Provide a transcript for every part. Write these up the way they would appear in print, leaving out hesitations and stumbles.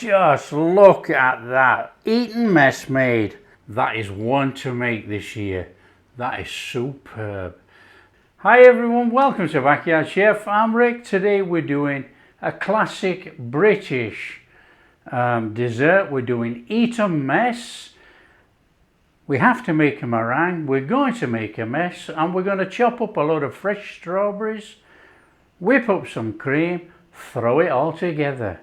Just look at that. Eton Mess made. That is one to make this year. That is superb. Hi everyone, welcome to Backyard Chef. I'm Rick. Today we're doing a classic British dessert. We're doing Eton Mess. We have to make a meringue. We're going to make a mess, and we're going to chop up a load of fresh strawberries, whip up some cream, throw it all together.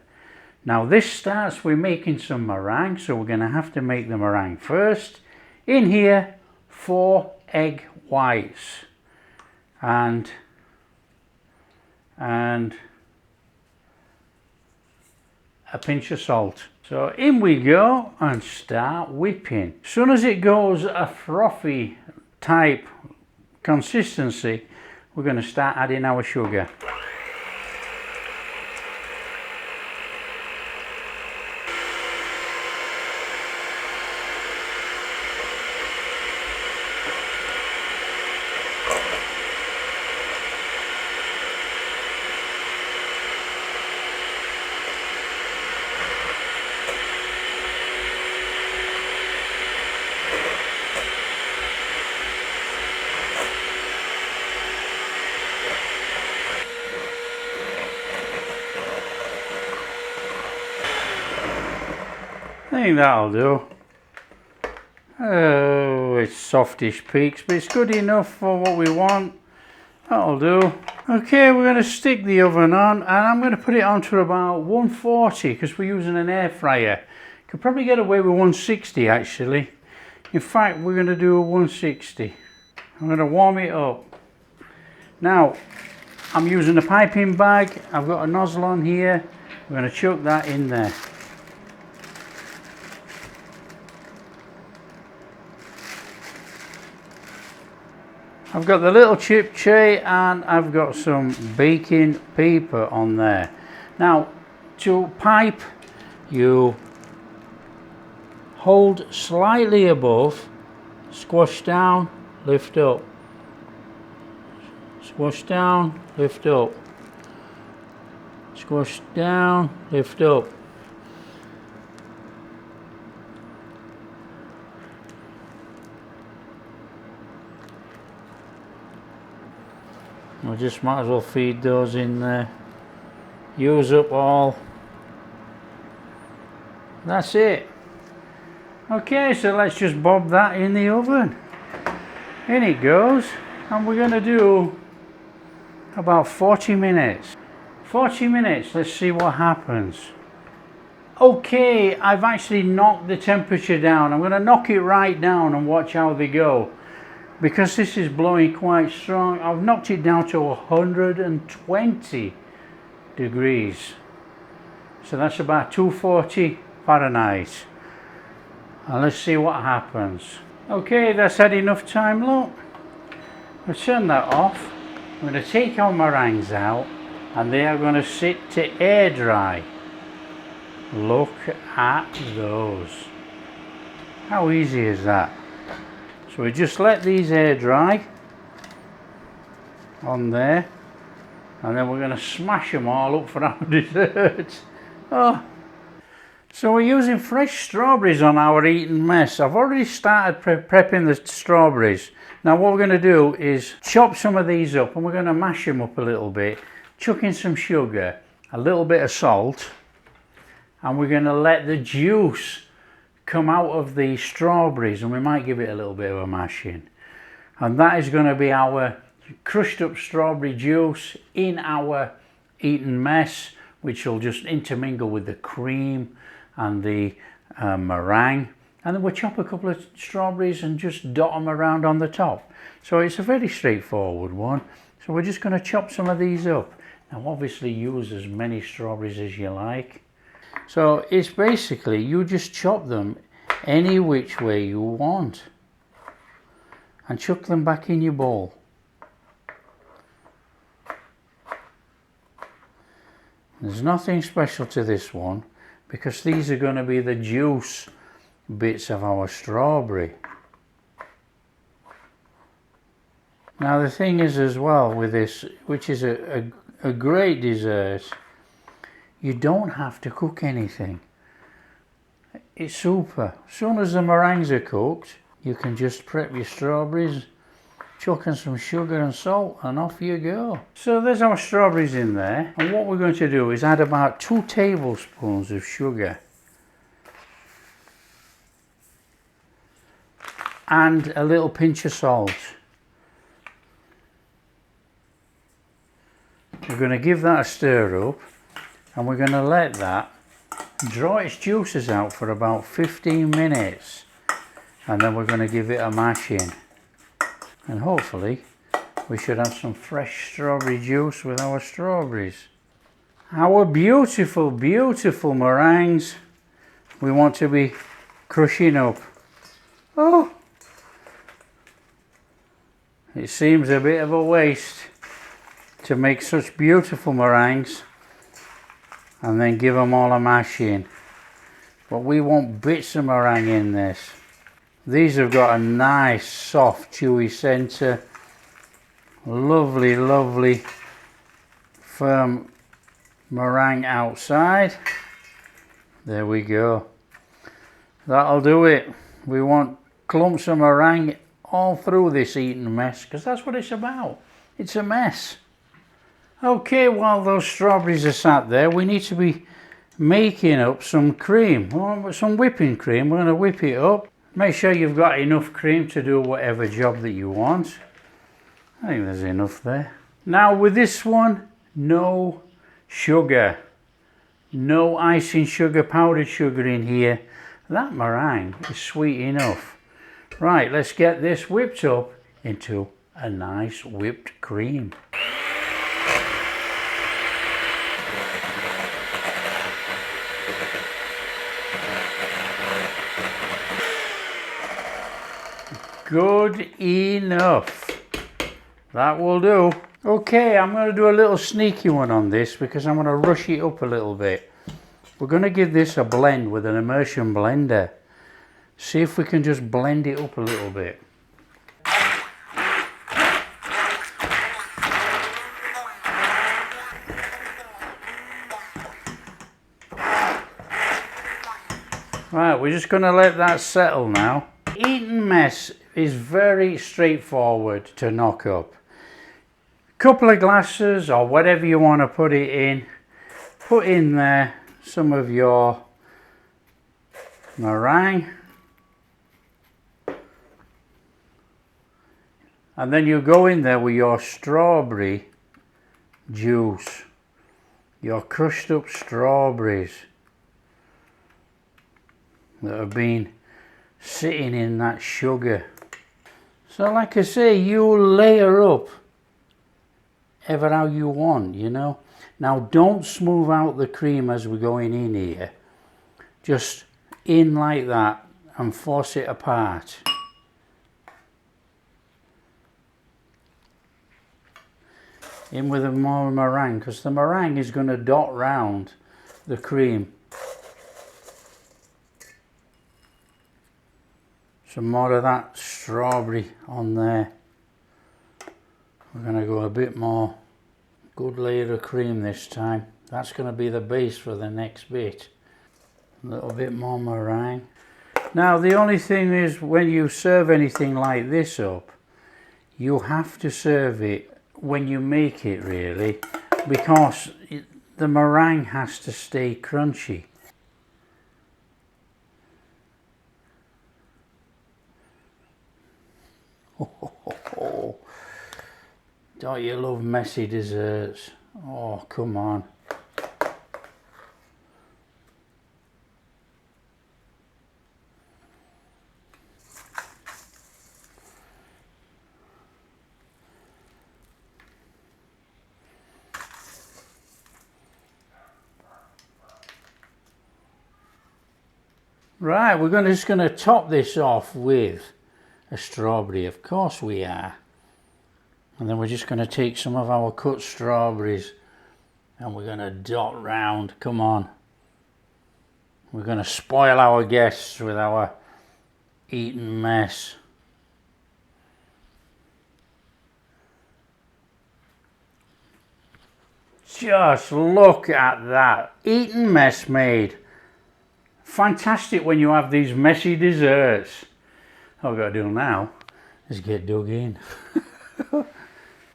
Now this starts with making some meringue, so we're going to have to make the meringue first. In here, 4 egg whites and a pinch of salt. So in we go and start whipping. As soon as it goes a frothy type consistency, we're going to start adding our sugar. I think that'll do. Oh, it's softish peaks, but it's good enough for what we want. That'll do. Okay, we're going to stick the oven on, and I'm going to put it on to about 140 because we're using an air fryer. Could probably get away with 160 actually. In fact, we're going to do a 160. I'm going to warm it up. Now, I'm using a piping bag. I've got a nozzle on here. I'm going to chuck that in there. I've got the little chip tray and I've got some baking paper on there. Now, to pipe, you hold slightly above, squash down, lift up. Squash down, lift up. Squash down, lift up. We just might as well feed those in there. Use up all. That's it. Okay, so let's just bob that in the oven. In it goes, and we're going to do about 40 minutes. 40 minutes, let's see what happens. Okay, I've actually knocked the temperature down. I'm going to knock it right down and watch how they go. Because this is blowing quite strong, I've knocked it down to 120 degrees. So that's about 240 Fahrenheit. And let's see what happens. Okay, that's had enough time, look. We'll turn that off. I'm going to take our meringues out and they are going to sit to air dry. Look at those. How easy is that? So we just let these air dry on there, and then we're going to smash them all up for our dessert. Oh. So we're using fresh strawberries on our Eton Mess. I've already started prepping the strawberries. Now what we're going to do is chop some of these up and we're going to mash them up a little bit, chuck in some sugar, a little bit of salt, and we're going to let the juice come out of the strawberries, and we might give it a little bit of a mashing, and that is going to be our crushed up strawberry juice in our Eton Mess, which will just intermingle with the cream and the meringue, and then we'll chop a couple of strawberries and just dot them around on the top. So it's a very straightforward one. So we're just going to chop some of these up. Now obviously use as many strawberries as you like. So it's basically, you just chop them any which way you want and chuck them back in your bowl. There's nothing special to this one because these are going to be the juice bits of our strawberry. Now the thing is as well with this, which is a great dessert, you don't have to cook anything. It's super. As soon as the meringues are cooked, you can just prep your strawberries, chuck in some sugar and salt, and off you go. So there's our strawberries in there, and what we're going to do is add about 2 tablespoons of sugar and a little pinch of salt. We're going to give that a stir up, and we're going to let that draw its juices out for about 15 minutes, and then we're going to give it a mash in, and hopefully we should have some fresh strawberry juice with our strawberries. Our beautiful, beautiful meringues we want to be crushing up. Oh, it seems a bit of a waste to make such beautiful meringues and then give them all a mash in, but we want bits of meringue in this. These have got a nice soft chewy centre, lovely, lovely firm meringue outside. There we go, that'll do it. We want clumps of meringue all through this Eton mess, because that's what it's about. It's a mess. Okay, while those strawberries are sat there, we need to be making up some cream, some whipping cream. We're going to whip it up. Make sure you've got enough cream to do whatever job that you want. I think there's enough there. Now with this one, no sugar. No icing sugar, powdered sugar in here. That meringue is sweet enough. Right, let's get this whipped up into a nice whipped cream. Good enough. That will do. Okay, I'm going to do a little sneaky one on this because I'm going to rush it up a little bit. We're going to give this a blend with an immersion blender. See if we can just blend it up a little bit. Right, we're just going to let that settle now. Eton Mess is very straightforward to knock up. Couple of glasses or whatever you want to put it in. Put in there some of your meringue. And then you go in there with your strawberry juice. Your crushed up strawberries that have been sitting in that sugar. So like I say, you layer up ever how you want, you know. Now don't smooth out the cream as we're going in here. Just in like that and force it apart. In with a more meringue, because the meringue is going to dot round the cream. Some more of that strawberry on there. We're going to go a bit more. Good layer of cream this time. That's going to be the base for the next bit. A little bit more meringue. Now the only thing is, when you serve anything like this up, you have to serve it when you make it, really, because the meringue has to stay crunchy. Oh, don't you love messy desserts? Oh, come on. Right, we're just going to top this off with a strawberry, of course we are. And then we're just going to take some of our cut strawberries and we're going to dot round. Come on. We're going to spoil our guests with our Eton Mess. Just look at that. Eton Mess made Fantastic when you have these messy desserts. All I've got to do now is get dug in.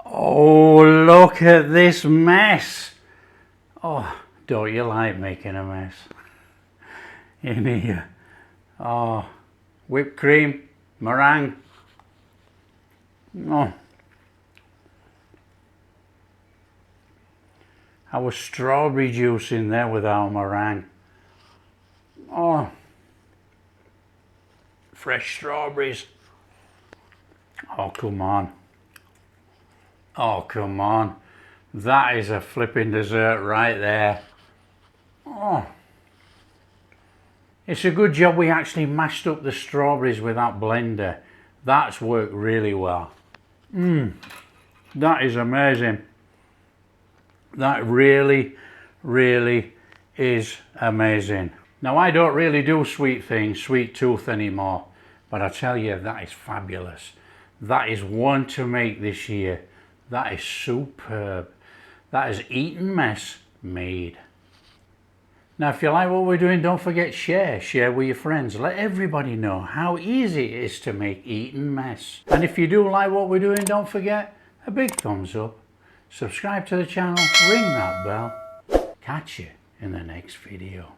Oh, look at this mess. Oh, don't you like making a mess? In here. Oh, whipped cream, meringue. Oh. Our strawberry juice in there with our meringue. Oh. Fresh strawberries. Oh, come on. Oh, come on. That is a flipping dessert right there. Oh. It's a good job we actually mashed up the strawberries with that blender. That's worked really well. That is amazing. That really, really is amazing. Now, I don't really do sweet things, sweet tooth anymore, but I tell you, that is fabulous. That is one to make this year. That is superb. That is Eton Mess made. Now, if you like what we're doing, don't forget share with your friends. Let everybody know how easy it is to make Eton Mess. And if you do like what we're doing, don't forget a big thumbs up. Subscribe to the channel, ring that bell. Catch you in the next video.